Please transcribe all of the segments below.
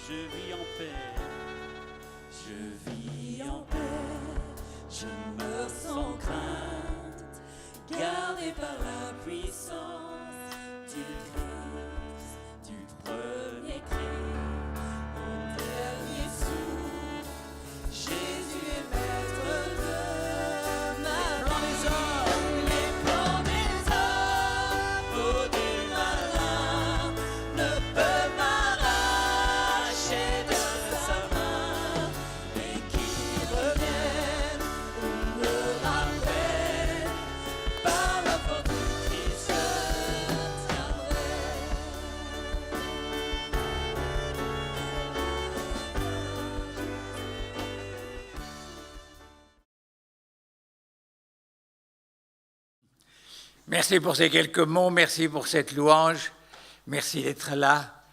je vis en paix. Je vis en paix, je meurs sans crainte, gardé par la puissance du Christ, du premier cri, au dernier souffle. Jésus est maître de ma vie. Les plans des hommes, au du malin, ne peuvent m'arracher de sa main. Et qui reviennent ou me rappellent, par la force du Christ, je tiendrai. Merci pour ces quelques mots, merci pour cette louange, merci d'être là.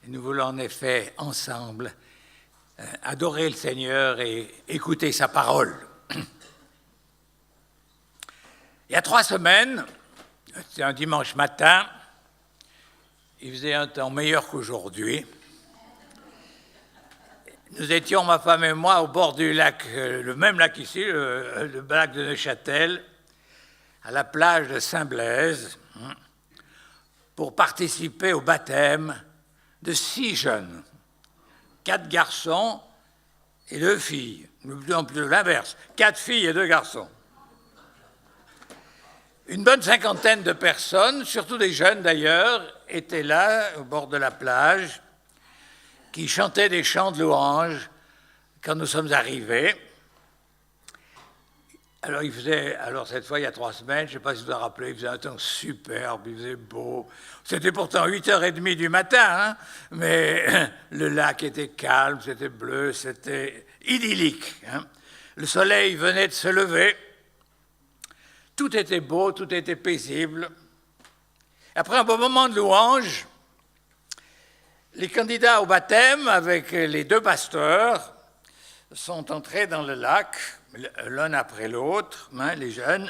Nous voulons en effet ensemble adorer le Seigneur et écouter sa parole. Il y a 3 semaines, c'était un dimanche matin, il faisait un temps meilleur qu'aujourd'hui. Nous étions, ma femme et moi, au bord du lac, le même lac ici, le lac de Neuchâtel, à la plage de Saint-Blaise, pour participer au baptême de 6 jeunes, 4 garçons et 2 filles. Non plus l'inverse, 4 filles et 2 garçons. Une bonne 50aine de personnes, surtout des jeunes d'ailleurs, étaient là, au bord de la plage, qui chantaient des chants de louange quand nous sommes arrivés. Alors cette fois, il y a 3 semaines, je ne sais pas si vous vous rappelez, il faisait un temps superbe, il faisait beau. C'était pourtant 8h30 du matin, hein, mais le lac était calme, c'était bleu, c'était idyllique. Hein. Le soleil venait de se lever, tout était beau, tout était paisible. Après un bon moment de louange, les candidats au baptême, avec les 2 pasteurs, sont entrés dans le lac, l'un après l'autre, hein, les jeunes.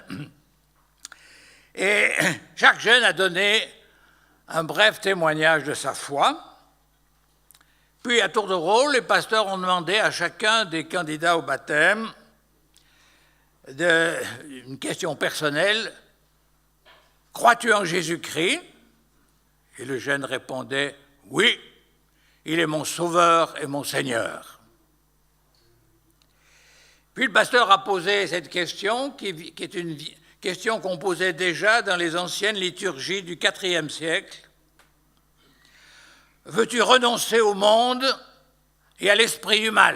Et chaque jeune a donné un bref témoignage de sa foi. Puis, à tour de rôle, les pasteurs ont demandé à chacun des candidats au baptême une question personnelle. « Crois-tu en Jésus-Christ » Et le jeune répondait « Oui, il est mon sauveur et mon Seigneur ». Puis le pasteur a posé cette question, qui est une question qu'on posait déjà dans les anciennes liturgies du IVe siècle. « Veux-tu renoncer au monde et à l'esprit du mal ?»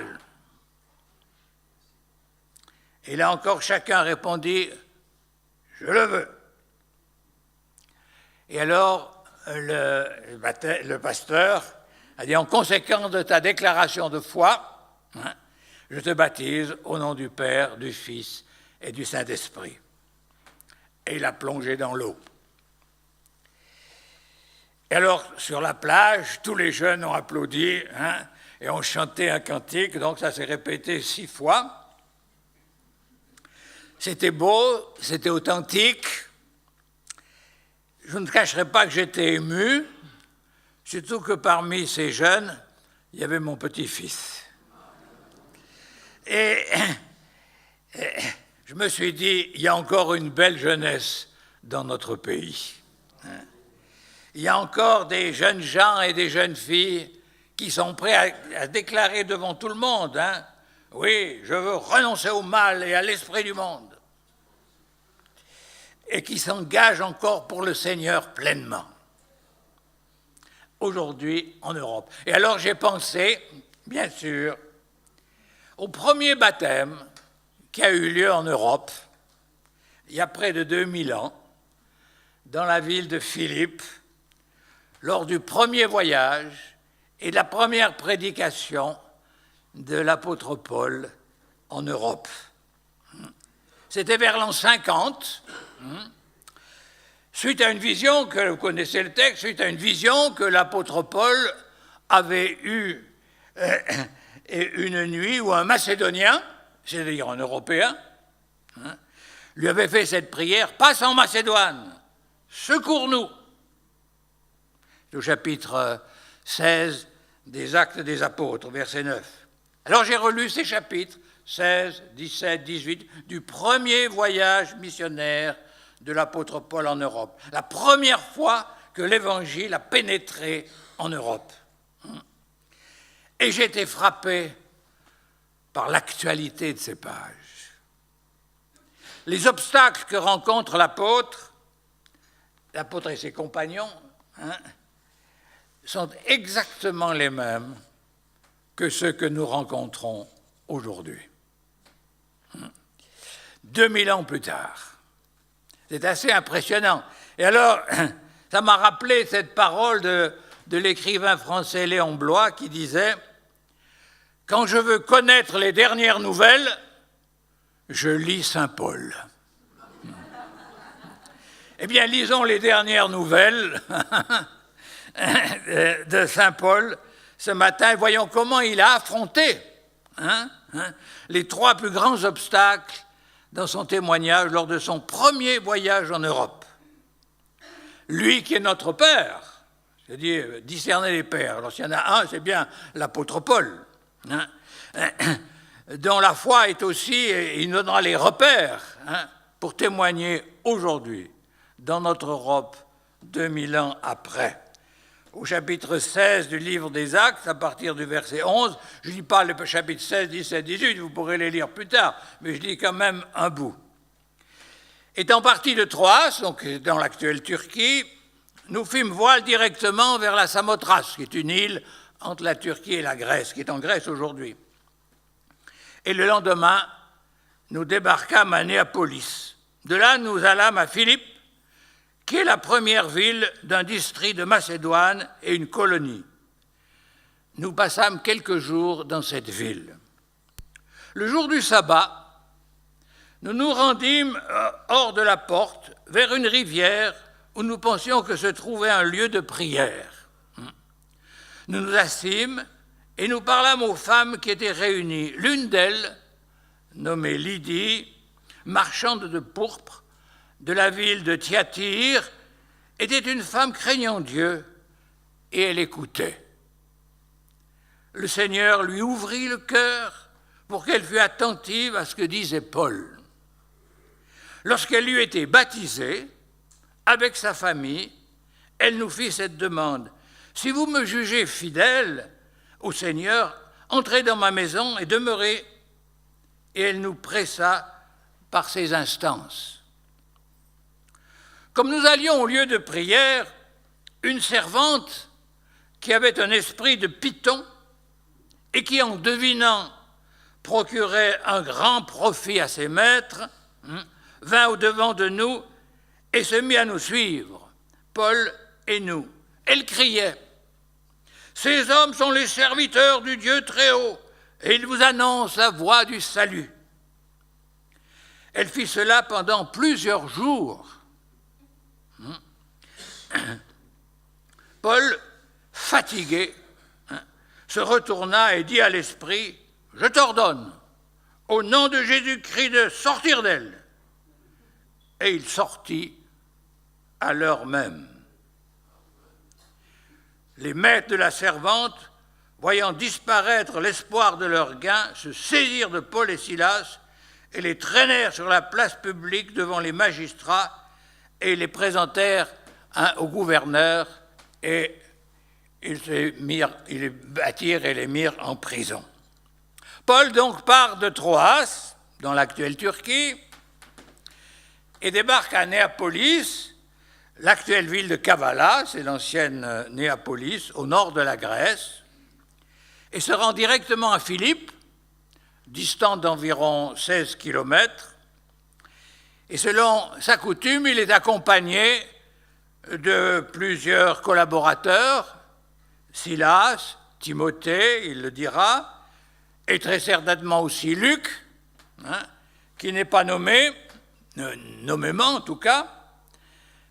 Et là encore, chacun répondit « Je le veux ». Et alors, le pasteur a dit « En conséquence de ta déclaration de foi, hein, je te baptise au nom du Père, du Fils et du Saint-Esprit. » Et il a plongé dans l'eau. Et alors, sur la plage, tous les jeunes ont applaudi, hein, et ont chanté un cantique, donc ça s'est répété 6 fois. C'était beau, c'était authentique. Je ne cacherai pas que j'étais ému, surtout que parmi ces jeunes, il y avait mon petit-fils. Et je me suis dit, il y a encore une belle jeunesse dans notre pays. Il y a encore des jeunes gens et des jeunes filles qui sont prêts à déclarer devant tout le monde, hein, oui, je veux renoncer au mal et à l'esprit du monde. Et qui s'engagent encore pour le Seigneur pleinement. Aujourd'hui, en Europe. Et alors j'ai pensé, bien sûr, au premier baptême qui a eu lieu en Europe, il y a près de 2000 ans, dans la ville de Philippe, lors du premier voyage et de la première prédication de l'apôtre Paul en Europe. C'était vers l'an 50, suite à une vision, que vous connaissez le texte, suite à une vision que l'apôtre Paul avait eue une nuit où un Macédonien, c'est-à-dire un Européen, lui avait fait cette prière, « Passe en Macédoine, secours-nous ». Au chapitre 16 des Actes des Apôtres, verset 9. Alors j'ai relu ces chapitres 16, 17, 18 du premier voyage missionnaire de l'apôtre Paul en Europe. La première fois que l'Évangile a pénétré en Europe. Et j'ai été frappé par l'actualité de ces pages. Les obstacles que rencontre l'apôtre et ses compagnons, sont exactement les mêmes que ceux que nous rencontrons aujourd'hui. 2000 ans plus tard. C'est assez impressionnant. Et alors, ça m'a rappelé cette parole de l'écrivain français Léon Bloy qui disait « Quand je veux connaître les dernières nouvelles, je lis Saint Paul. » Eh bien, lisons les dernières nouvelles de Saint Paul ce matin et voyons comment il a affronté les 3 plus grands obstacles dans son témoignage lors de son premier voyage en Europe. Lui qui est notre père, c'est-à-dire discerner les pères. Alors s'il y en a un, c'est bien l'apôtre Paul, dont la foi est aussi, il nous donnera les repères pour témoigner aujourd'hui dans notre Europe 2000 ans après. Au chapitre 16 du livre des Actes, à partir du verset 11, je ne lis pas le chapitre 16, 17, 18, vous pourrez les lire plus tard, mais je lis quand même un bout. Étant partis de Troas, donc dans l'actuelle Turquie, nous fîmes voile directement vers la Samothrace, qui est une île entre la Turquie et la Grèce, qui est en Grèce aujourd'hui. Et le lendemain, nous débarquâmes à Néapolis. De là, nous allâmes à Philippe, qui est la première ville d'un district de Macédoine et une colonie. Nous passâmes quelques jours dans cette ville. Le jour du sabbat, nous nous rendîmes hors de la porte, vers une rivière où nous pensions que se trouvait un lieu de prière. Nous nous assîmes et nous parlâmes aux femmes qui étaient réunies. L'une d'elles, nommée Lydie, marchande de pourpre, de la ville de Thyatire, était une femme craignant Dieu, et elle écoutait. Le Seigneur lui ouvrit le cœur pour qu'elle fût attentive à ce que disait Paul. Lorsqu'elle eut été baptisée, avec sa famille, elle nous fit cette demande. « Si vous me jugez fidèle au Seigneur, entrez dans ma maison et demeurez. » Et elle nous pressa par ses instances. Comme nous allions au lieu de prière, une servante qui avait un esprit de python et qui, en devinant, procurait un grand profit à ses maîtres, vint au-devant de nous et se mit à nous suivre, Paul et nous. Elle criait « Ces hommes sont les serviteurs du Dieu Très-Haut et ils vous annoncent la voie du salut. » Elle fit cela pendant plusieurs jours. Paul, fatigué, se retourna et dit à l'esprit « Je t'ordonne, au nom de Jésus-Christ, de sortir d'elle. » Et il sortit à l'heure même. Les maîtres de la servante, voyant disparaître l'espoir de leur gain, se saisirent de Paul et Silas et les traînèrent sur la place publique devant les magistrats et les présentèrent au gouverneur et ils les battirent et les mirent en prison. Paul donc part de Troas, dans l'actuelle Turquie, et débarque à Néapolis, l'actuelle ville de Kavala, c'est l'ancienne Néapolis, au nord de la Grèce, et se rend directement à Philippe, distant d'environ 16 kilomètres, et selon sa coutume, il est accompagné de plusieurs collaborateurs, Silas, Timothée, il le dira, et très certainement aussi Luc, qui n'est pas nommé, nommément en tout cas,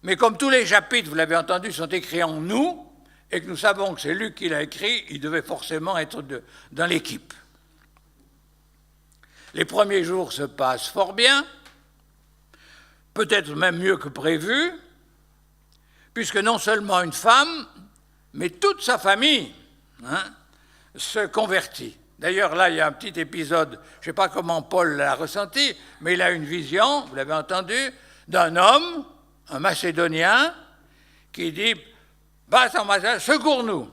mais comme tous les chapitres, vous l'avez entendu, sont écrits en nous, et que nous savons que c'est Luc qui l'a écrit, il devait forcément être dans l'équipe. Les premiers jours se passent fort bien, peut-être même mieux que prévu, puisque non seulement une femme, mais toute sa famille se convertit. D'ailleurs, là, il y a un petit épisode, je ne sais pas comment Paul l'a ressenti, mais il a une vision, vous l'avez entendu, d'un homme, un Macédonien, qui dit « Va, secours-nous ».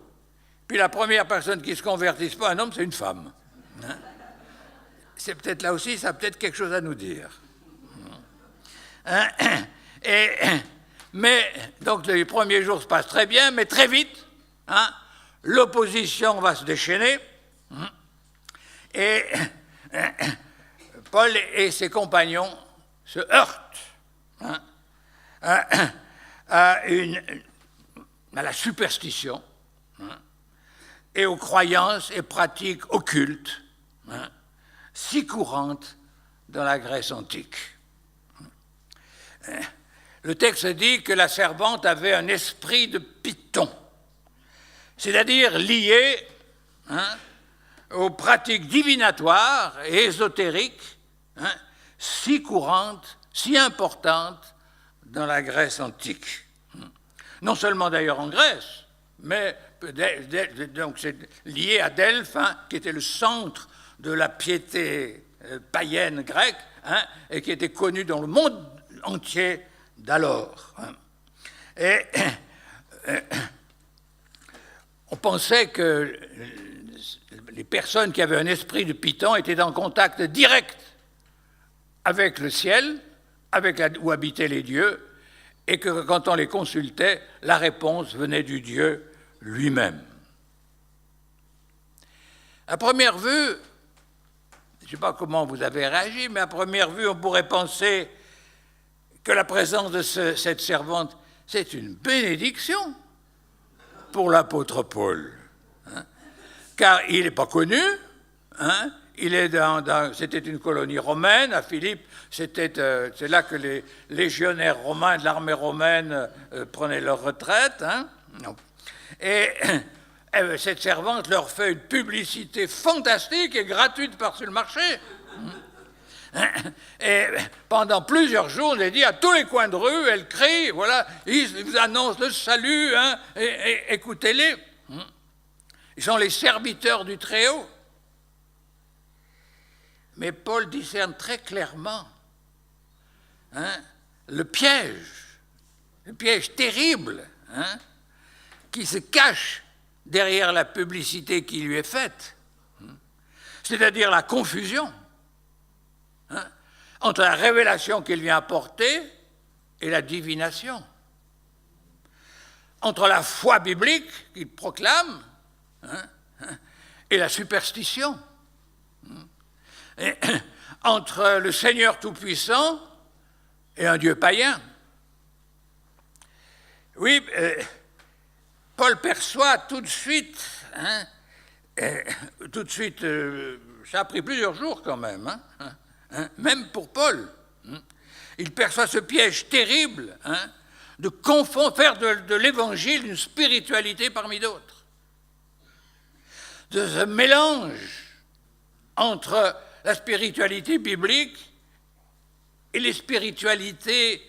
Puis la première personne qui se convertit, ce n'est pas un homme, c'est une femme. Hein? C'est peut-être là aussi, ça a peut-être quelque chose à nous dire. Hein? Mais, donc, les premiers jours se passent très bien, mais très vite, hein, l'opposition va se déchaîner. Et Paul et ses compagnons se heurtent, hein, à la superstition, hein, et aux croyances et pratiques occultes, hein, si courantes dans la Grèce antique. Le texte dit que la servante avait un esprit de python, c'est-à-dire lié, hein, aux pratiques divinatoires et ésotériques, hein, si courantes, si importantes dans la Grèce antique. Non seulement d'ailleurs en Grèce, mais donc c'est lié à Delphes, hein, qui était le centre de la piété païenne grecque, hein, et qui était connu dans le monde entier d'alors. Hein. Et on pensait que les personnes qui avaient un esprit de Python étaient en contact direct avec le ciel, où habitaient les dieux, et que quand on les consultait, la réponse venait du Dieu lui-même. À première vue, je ne sais pas comment vous avez réagi, mais à première vue, on pourrait penser que la présence de cette servante, c'est une bénédiction pour l'apôtre Paul. Hein, car il n'est pas connu, hein, c'était une colonie romaine, à Philippe, c'est là que les légionnaires romains de l'armée romaine prenaient leur retraite. Hein, et cette servante leur fait une publicité fantastique et gratuite par-dessus le marché. Et pendant plusieurs jours, elle dit à tous les coins de rue, elle crie, voilà, ils vous annoncent le salut, hein, et écoutez-les. Ils sont les serviteurs du Très-Haut. Mais Paul discerne très clairement, hein, le piège terrible, hein, qui se cache derrière la publicité qui lui est faite, c'est-à-dire la confusion, hein, entre la révélation qu'il vient apporter et la divination, entre la foi biblique qu'il proclame, hein, et la superstition, et entre le Seigneur Tout-Puissant et un Dieu païen. Oui, Paul perçoit tout de suite, hein, ça a pris plusieurs jours quand même, hein, même pour Paul. Il perçoit ce piège terrible, hein, de faire de l'Évangile une spiritualité parmi d'autres. De ce mélange entre la spiritualité biblique et les spiritualités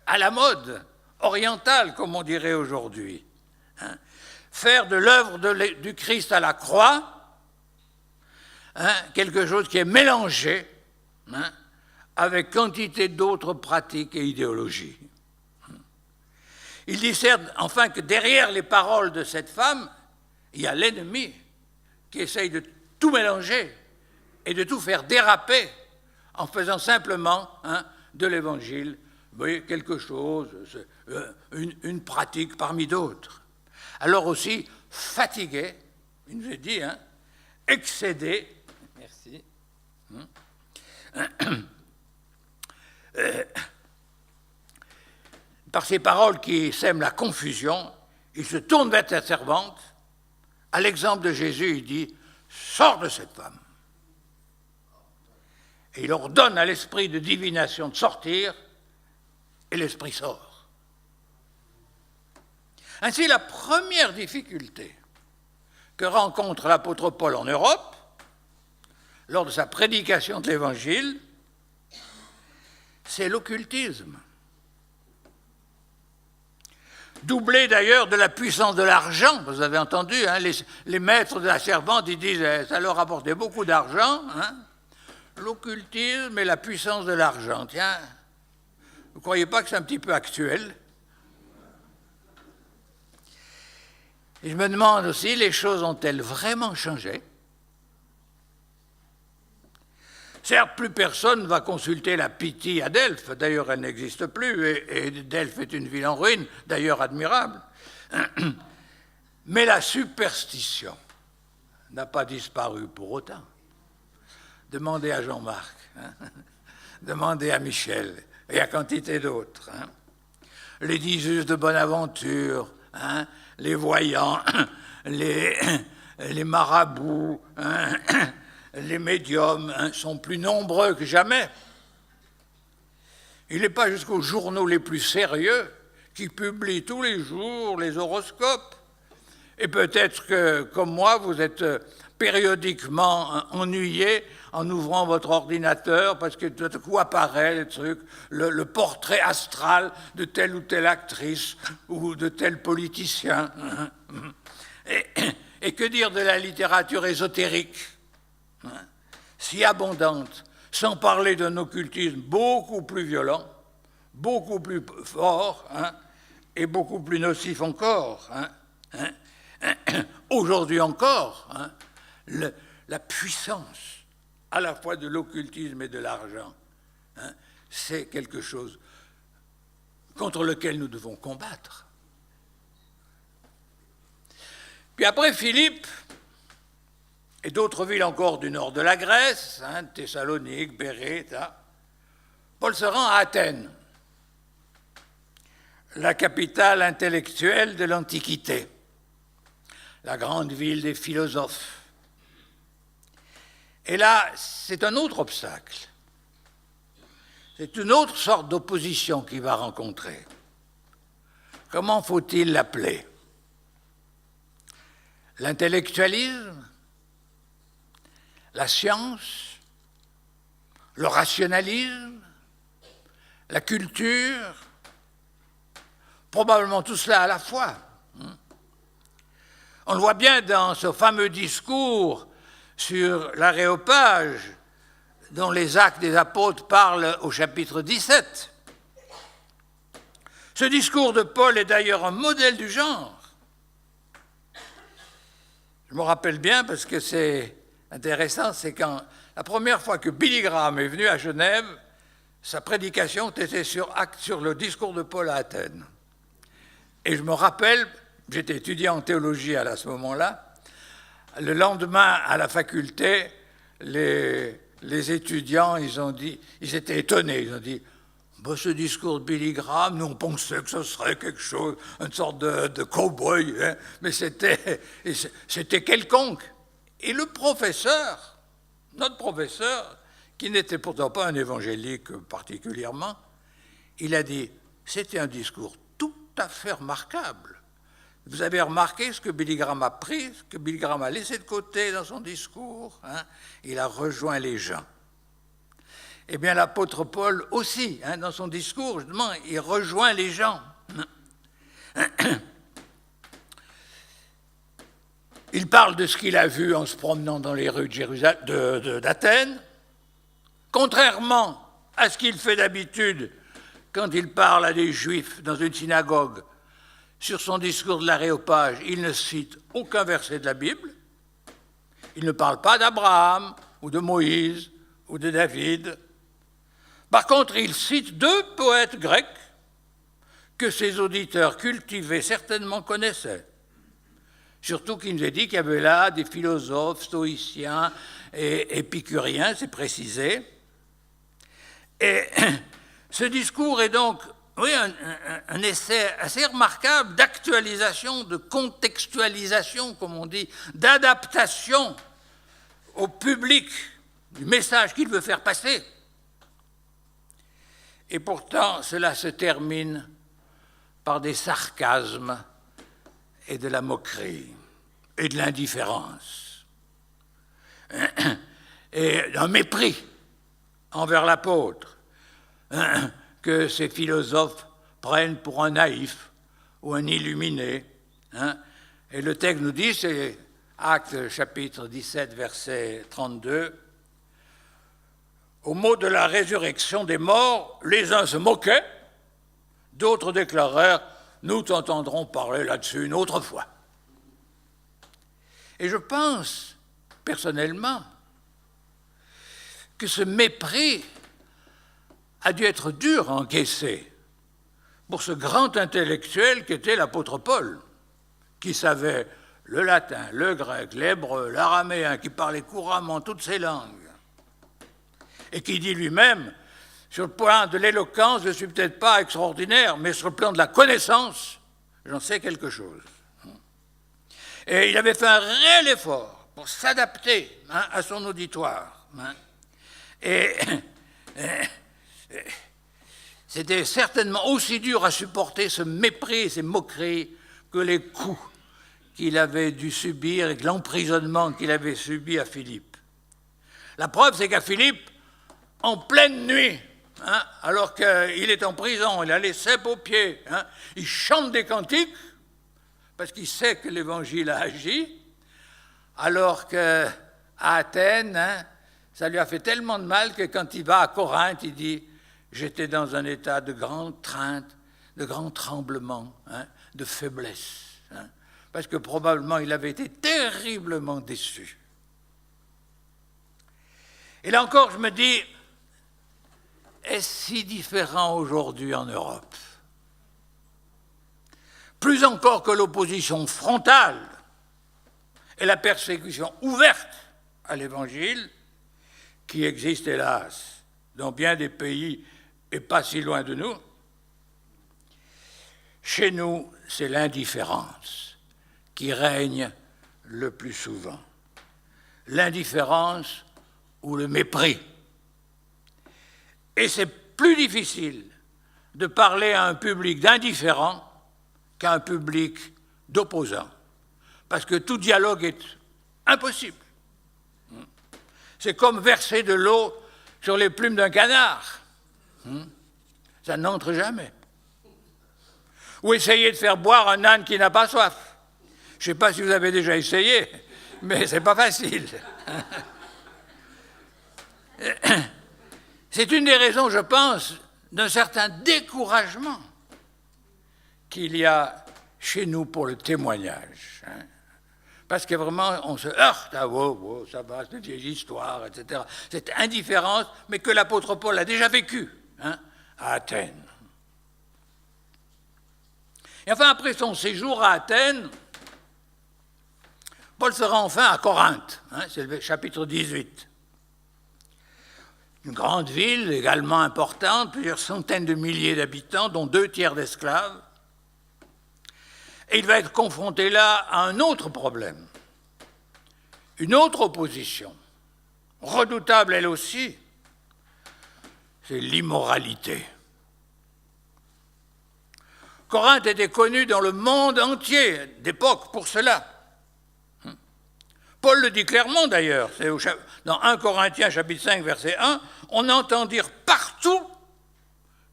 à la mode, orientale, comme on dirait aujourd'hui. Hein. Faire de l'œuvre du Christ à la croix, hein, quelque chose qui est mélangé, hein, avec quantité d'autres pratiques et idéologies. Il discerne enfin que derrière les paroles de cette femme, il y a l'ennemi qui essaye de tout mélanger et de tout faire déraper en faisant simplement, hein, de l'Évangile, oui, quelque chose, une pratique parmi d'autres. Alors aussi, fatigué, il nous est dit, hein, excédé, merci, par ces paroles qui sèment la confusion, il se tourne vers sa servante. À l'exemple de Jésus, il dit « Sors de cette femme !» Et il ordonne à l'esprit de divination de sortir, et l'esprit sort. Ainsi, la première difficulté que rencontre l'apôtre Paul en Europe, lors de sa prédication de l'Évangile, c'est l'occultisme. doublé d'ailleurs de la puissance de l'argent. Vous avez entendu, hein, les maîtres de la servante, ils disent ça leur apportait beaucoup d'argent. Hein. L'occultisme et la puissance de l'argent. Tiens, vous ne croyez pas que c'est un petit peu actuel? Et je me demande aussi, les choses ont-elles vraiment changé? Certes, plus personne ne va consulter la Pythie à Delphes, d'ailleurs elle n'existe plus, et Delphes est une ville en ruine, d'ailleurs admirable. Mais la superstition n'a pas disparu pour autant. Demandez à Jean-Marc, hein, demandez à Michel, et à quantité d'autres. Hein. Les Dizus de Bonaventure, hein, les voyants, les marabouts, hein, les médiums hein, sont plus nombreux que jamais. Il n'est pas jusqu'aux journaux les plus sérieux qui publient tous les jours les horoscopes. Et peut-être que, comme moi, vous êtes périodiquement ennuyé en ouvrant votre ordinateur parce que tout à coup apparaît le truc, le portrait astral de telle ou telle actrice ou de tel politicien. Et que dire de la littérature ésotérique, hein, si abondante, sans parler d'un occultisme beaucoup plus violent, beaucoup plus fort, hein, et beaucoup plus nocif encore. Hein. Aujourd'hui encore, hein, la puissance à la fois de l'occultisme et de l'argent, hein, c'est quelque chose contre lequel nous devons combattre. Puis après Philippe, et d'autres villes encore du nord de la Grèce, hein, Thessalonique, Bérée, Paul se rend à Athènes, la capitale intellectuelle de l'Antiquité, la grande ville des philosophes. Et là, c'est un autre obstacle. C'est une autre sorte d'opposition qu'il va rencontrer. Comment faut-il l'appeler? L'intellectualisme? La science? Le rationalisme? La culture? Probablement tout cela à la fois. On le voit bien dans ce fameux discours sur l'Aréopage, dont les Actes des Apôtres parlent au chapitre 17. Ce discours de Paul est d'ailleurs un modèle du genre. Je me rappelle bien parce que c'est intéressant, c'est quand la première fois que Billy Graham est venu à Genève, sa prédication était sur le discours de Paul à Athènes. Et je me rappelle, j'étais étudiant en théologie à ce moment-là, le lendemain à la faculté, les étudiants, ils étaient étonnés, ils ont dit ce discours de Billy Graham, nous on pensait que ce serait quelque chose, une sorte de cow-boy, hein, mais c'était quelconque. Et le professeur, notre professeur, qui n'était pourtant pas un évangélique particulièrement, il a dit c'était un discours tout à fait remarquable. Vous avez remarqué ce que Billy Graham a pris, ce que Billy Graham a laissé de côté dans son discours, hein, il a rejoint les gens. Eh bien, l'apôtre Paul aussi, hein, dans son discours, justement, il rejoint les gens. Il parle de ce qu'il a vu en se promenant dans les rues d'Athènes, contrairement à ce qu'il fait d'habitude quand il parle à des Juifs dans une synagogue. Sur son discours de l'Aréopage, il ne cite aucun verset de la Bible. Il ne parle pas d'Abraham ou de Moïse ou de David. Par contre, il cite deux poètes grecs que ses auditeurs cultivés certainement connaissaient. Surtout qu'il nous a dit qu'il y avait là des philosophes stoïciens et épicuriens, c'est précisé. Et ce discours est donc un essai assez remarquable d'actualisation, de contextualisation, comme on dit, d'adaptation au public du message qu'il veut faire passer. Et pourtant, cela se termine par des sarcasmes et de la moquerie et de l'indifférence et un mépris envers l'apôtre que ces philosophes prennent pour un naïf ou un illuminé. Hein. Et le texte nous dit, c'est Actes chapitre 17, verset 32, au mot de la résurrection des morts, les uns se moquaient, d'autres déclarèrent « Nous t'entendrons parler là-dessus une autre fois ». Et je pense, personnellement, que ce mépris a dû être dur à encaisser pour ce grand intellectuel qu'était l'apôtre Paul, qui savait le latin, le grec, l'hébreu, l'araméen, qui parlait couramment toutes ces langues, et qui dit lui-même, sur le plan de l'éloquence, je ne suis peut-être pas extraordinaire, mais sur le plan de la connaissance, j'en sais quelque chose. Et il avait fait un réel effort pour s'adapter à son auditoire. Et c'était certainement aussi dur à supporter ce mépris et ces moqueries que les coups qu'il avait dû subir et que l'emprisonnement qu'il avait subi à Philippe. La preuve, c'est qu'à Philippe, en pleine nuit, alors qu'il est en prison, il a les cèpes aux pieds, il chante des cantiques, parce qu'il sait que l'Évangile a agi, alors qu'à Athènes, ça lui a fait tellement de mal que quand il va à Corinthe, il dit « J'étais dans un état de grande crainte, de grand tremblement, de faiblesse. » Parce que probablement il avait été terriblement déçu. Et là encore, je me dis, est-ce si différent aujourd'hui en Europe? Plus encore que l'opposition frontale et la persécution ouverte à l'Évangile, qui existe hélas dans bien des pays et pas si loin de nous, chez nous, c'est l'indifférence qui règne le plus souvent. L'indifférence ou le mépris. Et c'est plus difficile de parler à un public d'indifférents qu'à un public d'opposants, parce que tout dialogue est impossible. C'est comme verser de l'eau sur les plumes d'un canard. Ça n'entre jamais. Ou essayer de faire boire un âne qui n'a pas soif. Je ne sais pas si vous avez déjà essayé, mais ce n'est pas facile. C'est une des raisons, je pense, d'un certain découragement qu'il y a chez nous pour le témoignage. Parce que vraiment, on se heurte à « ça va, c'est une vieille histoire, etc. » Cette indifférence, mais que l'apôtre Paul a déjà vécue à Athènes. Et enfin, après son séjour à Athènes, Paul se rend enfin à Corinthe, c'est le chapitre 18. Une grande ville également importante, plusieurs centaines de milliers d'habitants, dont 2/3 d'esclaves. Et il va être confronté là à un autre problème, une autre opposition, redoutable elle aussi, c'est l'immoralité. Corinthe était connue dans le monde entier d'époque pour cela. Paul le dit clairement d'ailleurs, c'est dans 1 Corinthiens chapitre 5 verset 1, on entend dire partout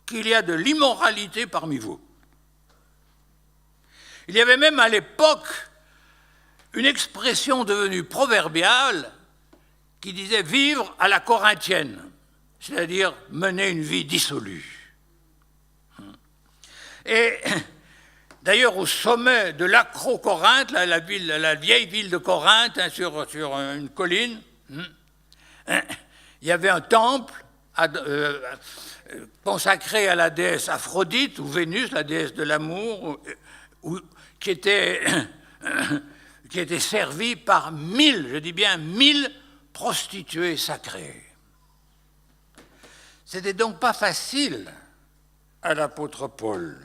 qu'il y a de l'immoralité parmi vous. Il y avait même à l'époque une expression devenue proverbiale qui disait vivre à la corinthienne, c'est-à-dire mener une vie dissolue. Et d'ailleurs, au sommet de l'Acro-Corinthe, la vieille ville de Corinthe, sur une colline, il y avait un temple consacré à la déesse Aphrodite, ou Vénus, la déesse de l'amour, qui était servie par 1000, je dis bien 1000 prostituées sacrées. C'était donc pas facile à l'apôtre Paul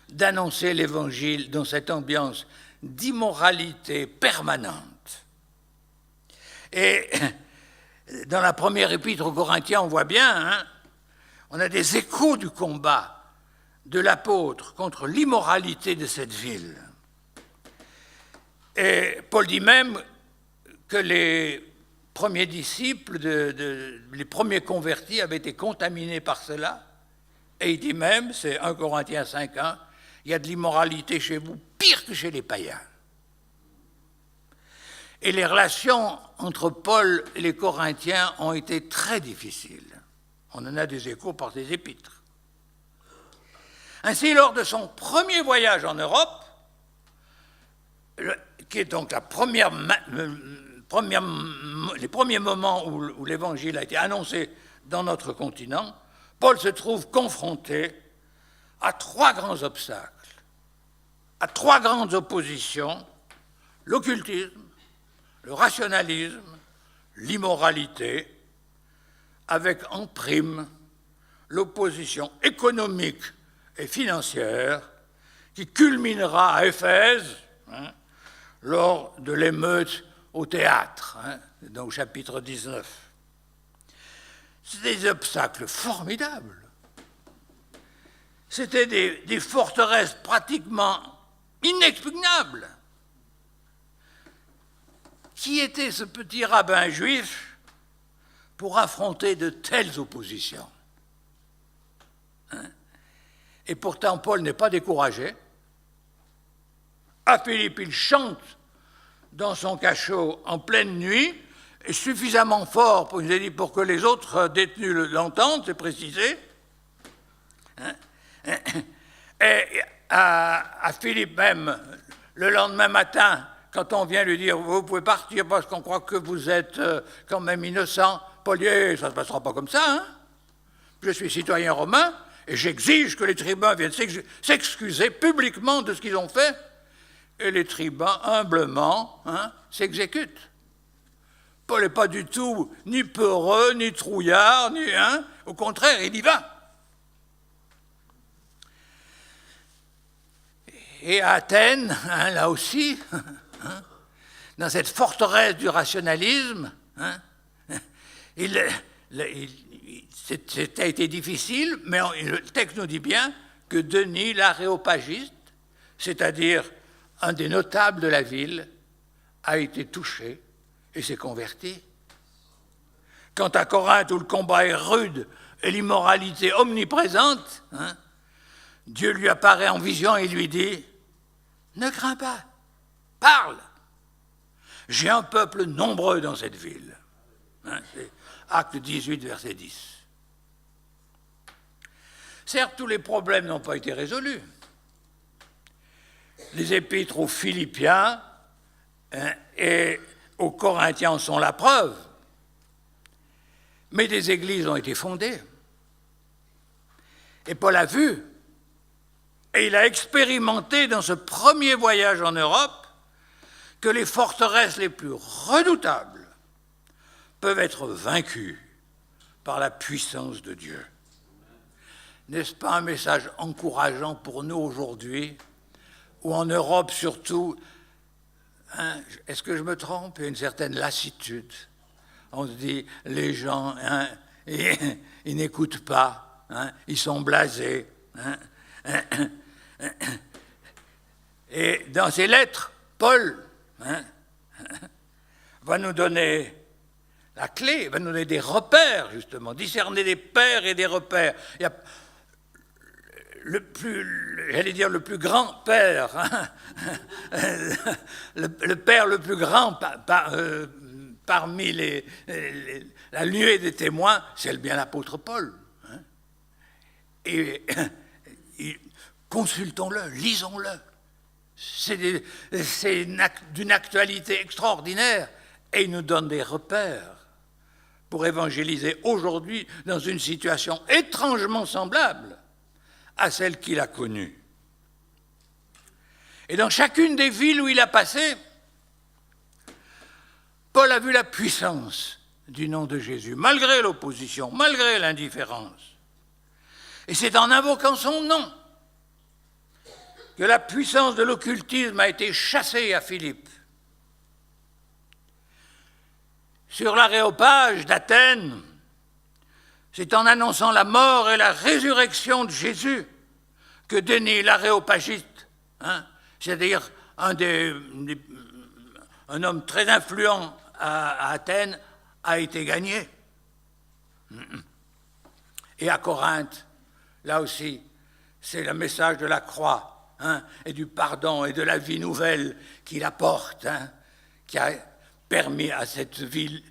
d'annoncer l'Évangile dans cette ambiance d'immoralité permanente. Et dans la première épître aux Corinthiens, on voit bien, on a des échos du combat de l'apôtre contre l'immoralité de cette ville. Et Paul dit même que les premiers disciples, les premiers convertis avaient été contaminés par cela. Et il dit même, c'est 1 Corinthiens 5.1, il y a de l'immoralité chez vous, pire que chez les païens. Et les relations entre Paul et les Corinthiens ont été très difficiles. On en a des échos par des épîtres. Ainsi, lors de son premier voyage en Europe, qui est donc les premiers moments où l'Évangile a été annoncé dans notre continent, Paul se trouve confronté à 3 grands obstacles, à 3 grandes oppositions: l'occultisme, le rationalisme, l'immoralité, avec en prime l'opposition économique et financière qui culminera à Éphèse, lors de l'émeute au théâtre, donc au chapitre 19. C'était des obstacles formidables. C'était des forteresses pratiquement inexpugnables. Qui était ce petit rabbin juif pour affronter de telles oppositions? Et pourtant, Paul n'est pas découragé. À Philippe, il chante dans son cachot en pleine nuit, et suffisamment fort pour que les autres détenus l'entendent, c'est précisé. Et à Philippe même, le lendemain matin, quand on vient lui dire « Vous pouvez partir parce qu'on croit que vous êtes quand même innocent », Paul dit « Ça ne se passera pas comme ça, hein. Je suis citoyen romain et j'exige que les tribuns viennent s'excuser publiquement de ce qu'ils ont fait. » Et les tribuns, humblement, s'exécutent. Paul n'est pas du tout ni peureux, ni trouillard, au contraire, il y va. Et à Athènes, là aussi, dans cette forteresse du rationalisme, c'était été difficile, mais le texte nous dit bien que Denis, l'aréopagiste, c'est-à-dire un des notables de la ville, a été touché et s'est converti. Quant à Corinthe, où le combat est rude et l'immoralité omniprésente, Dieu lui apparaît en vision et lui dit « Ne crains pas, parle. J'ai un peuple nombreux dans cette ville. » C'est Acte 18, verset 10. Certes, tous les problèmes n'ont pas été résolus. Les épîtres aux Philippiens et aux Corinthiens en sont la preuve. Mais des églises ont été fondées. Et Paul a vu, et il a expérimenté dans ce premier voyage en Europe, que les forteresses les plus redoutables peuvent être vaincues par la puissance de Dieu. N'est-ce pas un message encourageant pour nous aujourd'hui, ou en Europe surtout, est-ce que je me trompe? Il y a une certaine lassitude. On se dit, les gens, ils n'écoutent pas, ils sont blasés. Et dans ses lettres, Paul va nous donner la clé, va nous donner des repères, justement, discerner des pères et des repères. Il y a le plus grand père, le père le plus grand parmi la nuée des témoins, c'est bien l'apôtre Paul. Et consultons-le, lisons-le. C'est d'une actualité extraordinaire et il nous donne des repères pour évangéliser aujourd'hui dans une situation étrangement semblable à celle qu'il a connue. Et dans chacune des villes où il a passé, Paul a vu la puissance du nom de Jésus, malgré l'opposition, malgré l'indifférence. Et c'est en invoquant son nom que la puissance de l'occultisme a été chassée à Philippe. Sur l'aréopage d'Athènes, c'est en annonçant la mort et la résurrection de Jésus que Denis, l'aréopagiste, c'est-à-dire un homme très influent à Athènes, a été gagné. Et à Corinthe, là aussi, c'est le message de la croix hein, et du pardon et de la vie nouvelle qu'il apporte, hein, qui a permis à cette ville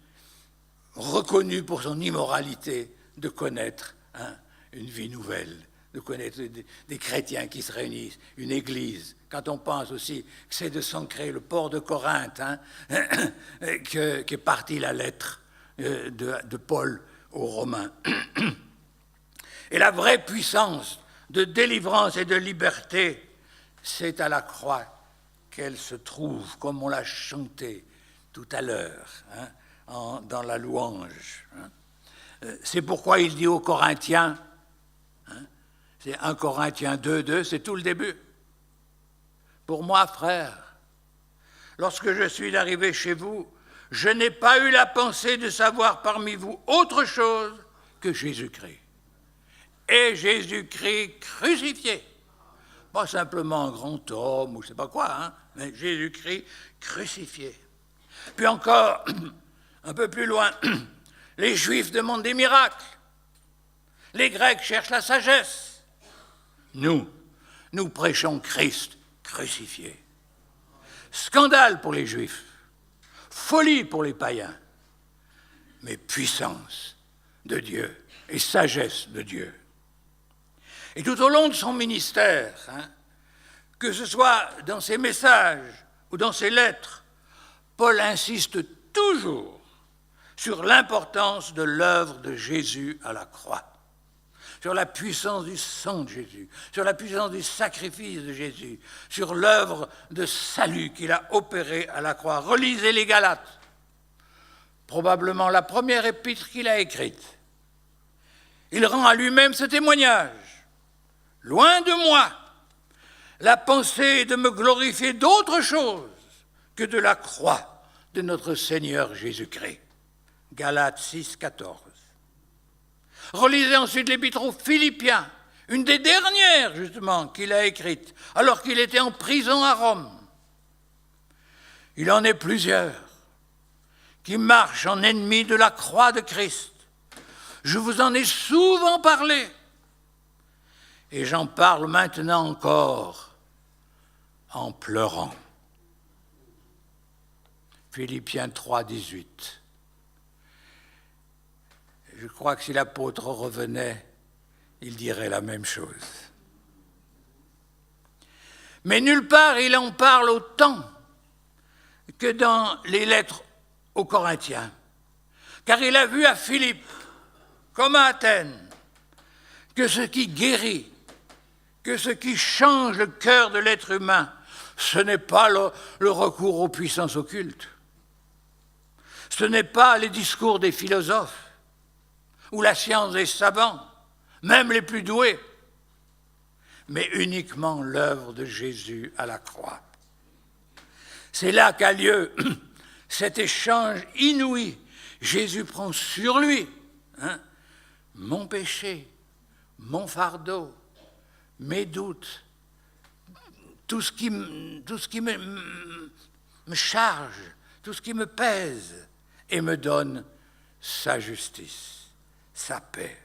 reconnue pour son immoralité de connaître, hein, une vie nouvelle, de connaître des chrétiens qui se réunissent, une église. Quand on pense aussi que c'est de s'ancrer le port de Corinthe, hein, qu'est partie la lettre de Paul aux Romains. Et la vraie puissance de délivrance et de liberté, c'est à la croix qu'elle se trouve, comme on l'a chanté tout à l'heure, hein, dans la louange. Hein. C'est pourquoi il dit aux Corinthiens, hein, c'est 1 Corinthiens 2, c'est tout le début. Pour moi, frère, lorsque je suis arrivé chez vous, je n'ai pas eu la pensée de savoir parmi vous autre chose que Jésus-Christ. Et Jésus-Christ crucifié. Pas simplement un grand homme ou je ne sais pas quoi, hein, mais Jésus-Christ crucifié. Puis encore, un peu plus loin, les Juifs demandent des miracles. Les Grecs cherchent la sagesse. Nous prêchons Christ crucifié. Scandale pour les Juifs, folie pour les païens, mais puissance de Dieu et sagesse de Dieu. Et tout au long de son ministère, hein, que ce soit dans ses messages ou dans ses lettres, Paul insiste toujours sur l'importance de l'œuvre de Jésus à la croix, sur la puissance du sang de Jésus, sur la puissance du sacrifice de Jésus, sur l'œuvre de salut qu'il a opérée à la croix. Relisez les Galates, probablement la première épître qu'il a écrite. Il rend à lui-même ce témoignage. Loin de moi la pensée de me glorifier d'autre chose que de la croix de notre Seigneur Jésus-Christ. Galates 6, 14. Relisez ensuite l'épître aux Philippiens, une des dernières justement qu'il a écrites, alors qu'il était en prison à Rome. Il en est plusieurs qui marchent en ennemis de la croix de Christ. Je vous en ai souvent parlé. Et j'en parle maintenant encore en pleurant. Philippiens 3, 18. Je crois que si l'apôtre revenait, il dirait la même chose. Mais nulle part il en parle autant que dans les lettres aux Corinthiens. Car il a vu à Philippe, comme à Athènes, que ce qui guérit, que ce qui change le cœur de l'être humain, ce n'est pas le recours aux puissances occultes. Ce n'est pas les discours des philosophes ou la science des savants, même les plus doués, mais uniquement l'œuvre de Jésus à la croix. C'est là qu'a lieu cet échange inouï. Jésus prend sur lui, hein, mon péché, mon fardeau, mes doutes, tout ce qui me charge, tout ce qui me pèse, et me donne sa justice, sa paix.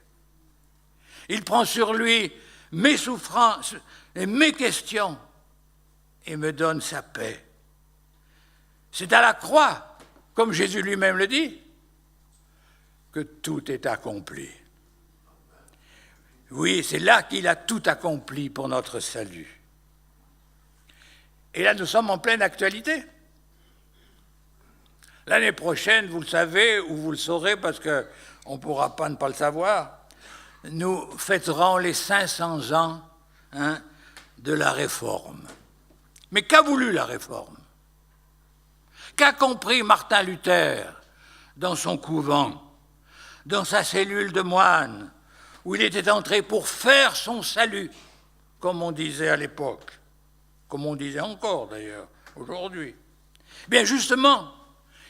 Il prend sur lui mes souffrances et mes questions et me donne sa paix. C'est à la croix, comme Jésus lui-même le dit, que tout est accompli. Oui, c'est là qu'il a tout accompli pour notre salut. Et là, nous sommes en pleine actualité. L'année prochaine, vous le savez, ou vous le saurez, parce qu'on ne pourra pas ne pas le savoir, nous fêterons les 500 ans, hein, de la Réforme. Mais qu'a voulu la Réforme? Qu'a compris Martin Luther dans son couvent, dans sa cellule de moine, où il était entré pour faire son salut, comme on disait à l'époque, comme on disait encore d'ailleurs aujourd'hui. Bien justement,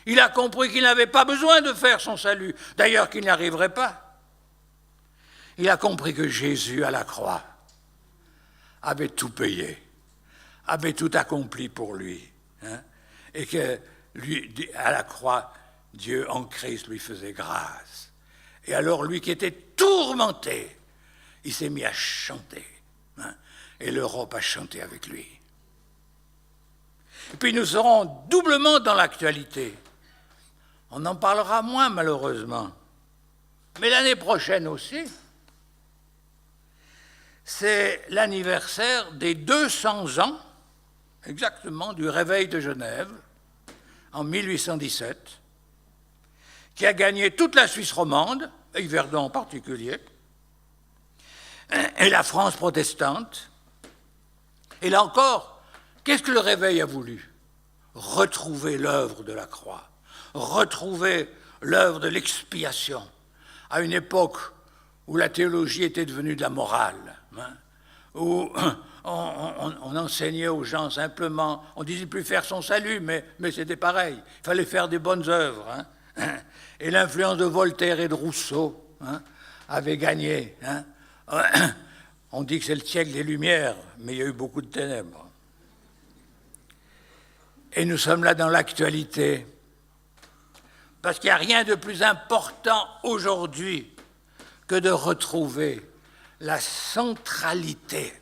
il a compris qu'il n'avait pas besoin de faire son salut, d'ailleurs qu'il n'y arriverait pas. Il a compris que Jésus à la croix avait tout payé, avait tout accompli pour lui, hein, et que lui, à la croix, Dieu en Christ lui faisait grâce. Et alors lui qui était tourmenté, il s'est mis à chanter, hein, et l'Europe a chanté avec lui. Et puis nous serons doublement dans l'actualité. On en parlera moins malheureusement, mais l'année prochaine aussi. C'est l'anniversaire des 200 ans, exactement, du réveil de Genève, en 1817, qui a gagné toute la Suisse romande, et Yverdon en particulier, et la France protestante. Et là encore, qu'est-ce que le réveil a voulu? Retrouver l'œuvre de la croix, retrouver l'œuvre de l'expiation, à une époque où la théologie était devenue de la morale, où on enseignait aux gens simplement, on ne disait plus faire son salut, mais c'était pareil, il fallait faire des bonnes œuvres. Et l'influence de Voltaire et de Rousseau avait gagné. On dit que c'est le siècle des Lumières, mais il y a eu beaucoup de ténèbres. Et nous sommes là dans l'actualité, parce qu'il n'y a rien de plus important aujourd'hui que de retrouver la centralité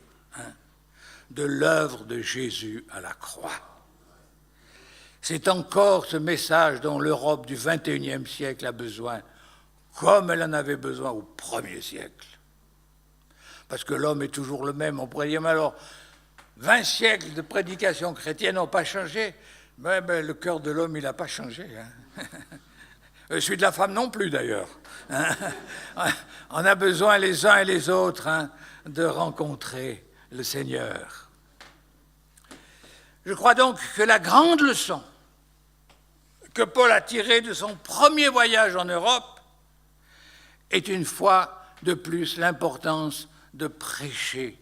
de l'œuvre de Jésus à la croix. C'est encore ce message dont l'Europe du XXIe siècle a besoin, comme elle en avait besoin au 1er siècle. Parce que l'homme est toujours le même. On pourrait dire, mais alors, 20 siècles de prédication chrétienne n'ont pas changé. Mais le cœur de l'homme, il n'a pas changé. Celui de la femme non plus, d'ailleurs. On a besoin les uns et les autres de rencontrer le Seigneur. Je crois donc que la grande leçon que Paul a tirée de son premier voyage en Europe est une fois de plus l'importance de prêcher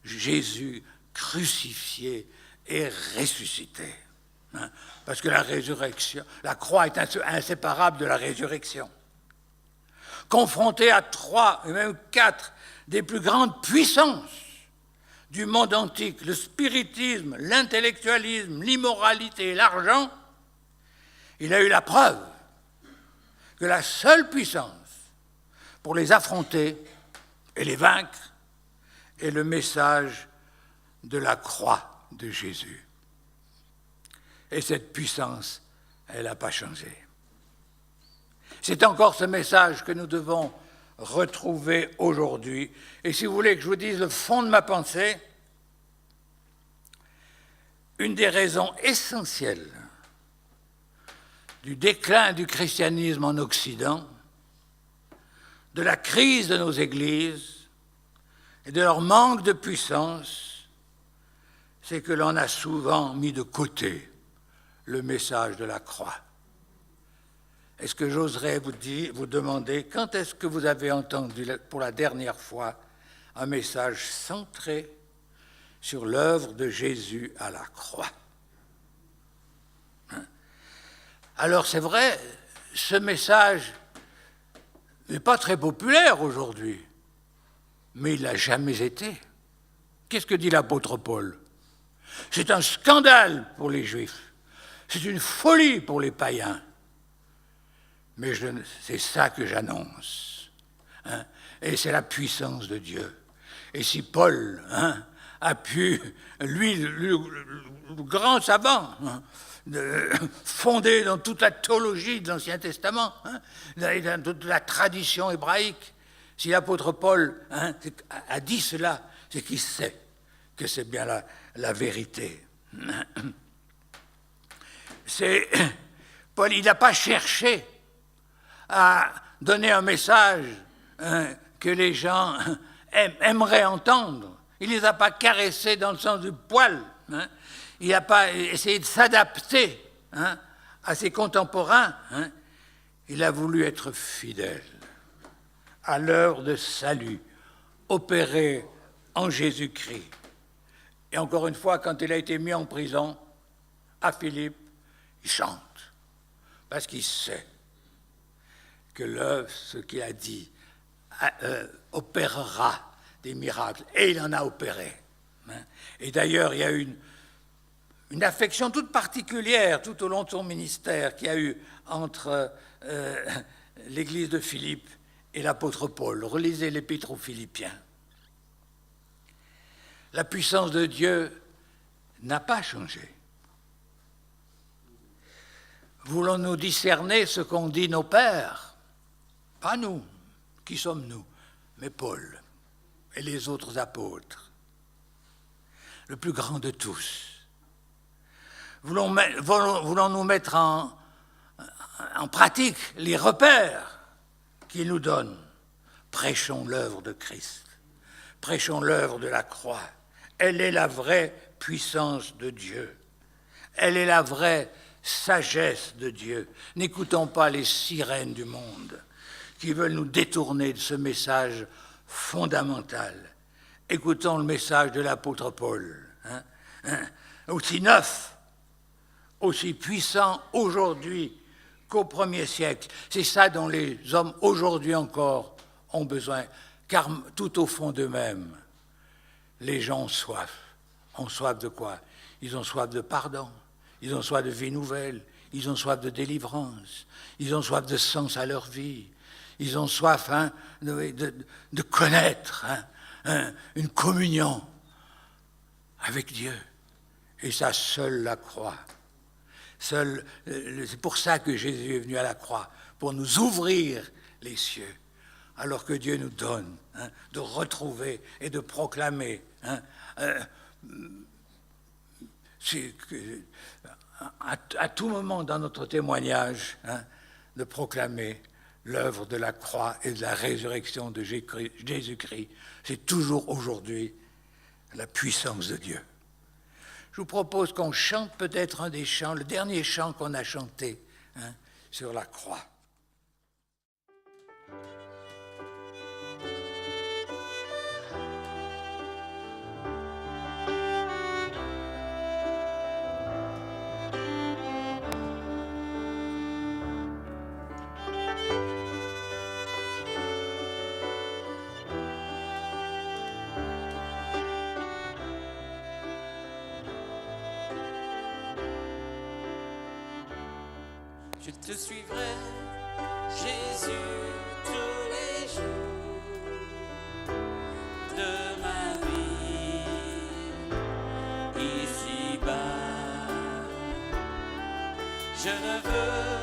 Jésus crucifié et ressuscité. Parce que la résurrection, la croix est inséparable de la résurrection. Confronté à 3 et même 4 des plus grandes puissances du monde antique, le spiritisme, l'intellectualisme, l'immoralité et l'argent, il a eu la preuve que la seule puissance pour les affronter et les vaincre est le message de la croix de Jésus. Et cette puissance, elle n'a pas changé. C'est encore ce message que nous devons retrouver aujourd'hui. Et si vous voulez que je vous dise le fond de ma pensée, une des raisons essentielles du déclin du christianisme en Occident, de la crise de nos églises et de leur manque de puissance, c'est que l'on a souvent mis de côté le message de la croix. Est-ce que j'oserais vous demander quand est-ce que vous avez entendu pour la dernière fois un message centré sur l'œuvre de Jésus à la croix? Alors c'est vrai, ce message n'est pas très populaire aujourd'hui, mais il n'a jamais été. Qu'est-ce que dit l'apôtre Paul? C'est un scandale pour les Juifs, c'est une folie pour les païens. Mais c'est ça que j'annonce. Et c'est la puissance de Dieu. Et si Paul a pu, lui, le grand savant, fondé dans toute la théologie de l'Ancien Testament, dans toute la tradition hébraïque, si l'apôtre Paul a dit cela, c'est qu'il sait que c'est bien la vérité. Paul, il n'a pas cherché à donner un message que les gens aimeraient entendre. Il ne les a pas caressés dans le sens du poil. Il n'a pas essayé de s'adapter à ses contemporains. Il a voulu être fidèle à l'heure de salut opérée en Jésus-Christ. Et encore une fois, quand il a été mis en prison à Philippe, il chante parce qu'il sait que l'œuvre, ce qu'il a dit, opérera des miracles. Et il en a opéré. Et d'ailleurs, il y a eu une affection toute particulière tout au long de son ministère qu'il y a eu entre l'église de Philippe et l'apôtre Paul. Relisez l'épître aux Philippiens. La puissance de Dieu n'a pas changé. Voulons-nous discerner ce qu'ont dit nos pères? Pas nous. Qui sommes-nous? Mais Paul et les autres apôtres. Le plus grand de tous. Voulons-nous mettre en pratique les repères qu'il nous donne? Prêchons l'œuvre de Christ. Prêchons l'œuvre de la croix. Elle est la vraie puissance de Dieu. Elle est la vraie sagesse de Dieu. N'écoutons pas les sirènes du monde qui veulent nous détourner de ce message fondamental. Écoutons le message de l'apôtre Paul, aussi neuf, aussi puissant aujourd'hui qu'au 1er siècle. C'est ça dont les hommes aujourd'hui encore ont besoin, car tout au fond d'eux-mêmes, les gens ont soif. Ont soif de quoi? Ils ont soif de pardon, ils ont soif de vie nouvelle, ils ont soif de délivrance, ils ont soif de sens à leur vie, ils ont soif de connaître une communion avec Dieu. Et ça, seule la croix. C'est pour ça que Jésus est venu à la croix, pour nous ouvrir les cieux, alors que Dieu nous donne de retrouver et de proclamer à tout moment dans notre témoignage, de proclamer l'œuvre de la croix et de la résurrection de Jésus-Christ. C'est toujours aujourd'hui la puissance de Dieu. Je vous propose qu'on chante peut-être un des chants, le dernier chant qu'on a chanté sur la croix. Je te suivrai, Jésus, tous les jours de ma vie, ici-bas. Je ne veux